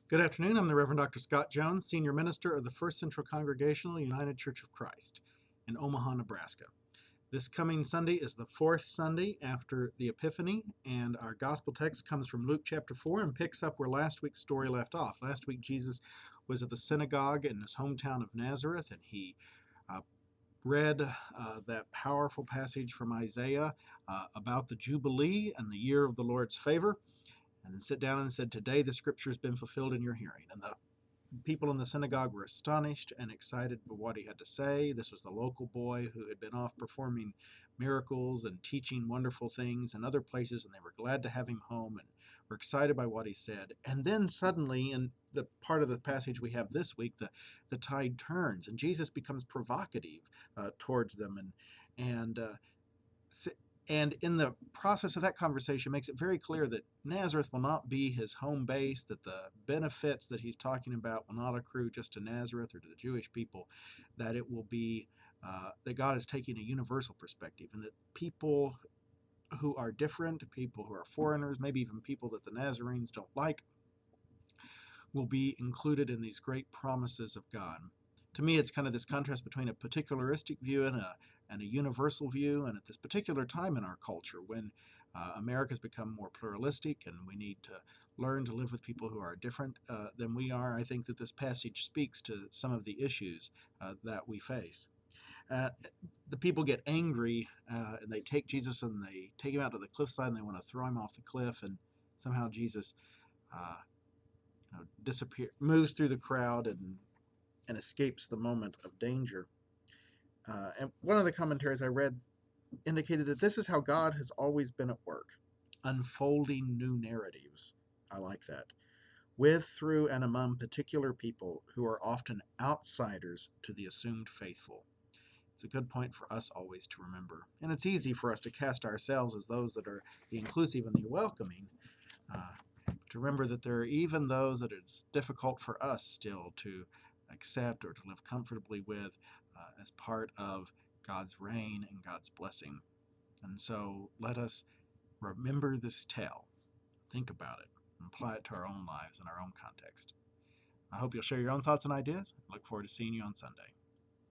Good afternoon. I'm the Reverend Dr. Scott Jones, Senior Minister of the First Central Congregational United Church of Christ in Omaha, Nebraska. This coming Sunday is the fourth Sunday after the Epiphany, and our gospel text comes from Luke chapter 4 and picks up where last week's story left off. Last week, Jesus was at the synagogue in his hometown of Nazareth, and he read that powerful passage from Isaiah about the Jubilee and the year of the Lord's favor, and then sit down and said, "Today the scripture has been fulfilled in your hearing." And the people in the synagogue were astonished and excited for what he had to say. This was the local boy who had been off performing miracles and teaching wonderful things in other places, and they were glad to have him home and were excited by what he said. And then suddenly, in the part of the passage we have this week, the tide turns, and Jesus becomes provocative towards them, and and in the process of that conversation makes it very clear that Nazareth will not be his home base, that the benefits that he's talking about will not accrue just to Nazareth or to the Jewish people, that it will be that God is taking a universal perspective, and that people who are different, people who are foreigners, maybe even people that the Nazarenes don't like, will be included in these great promises of God. To me, it's kind of this contrast between a particularistic view and a universal view. And at this particular time in our culture, when America's become more pluralistic and we need to learn to live with people who are different than we are, I think that this passage speaks to some of the issues that we face. Uh, the people get angry and they take Jesus and they take him out to the cliffside and they want to throw him off the cliff, and somehow Jesus moves through the crowd and escapes the moment of danger. And one of the commentaries I read indicated that this is how God has always been at work, unfolding new narratives. I like that. With, through, and among particular people who are often outsiders to the assumed faithful. It's a good point for us always to remember. And it's easy for us to cast ourselves as those that are the inclusive and the welcoming, to remember that there are even those that it's difficult for us still to accept or to live comfortably with as part of God's reign and God's blessing. And so let us remember this tale, think about it, and apply it to our own lives and our own context. I hope you'll share your own thoughts and ideas. I look forward to seeing you on Sunday.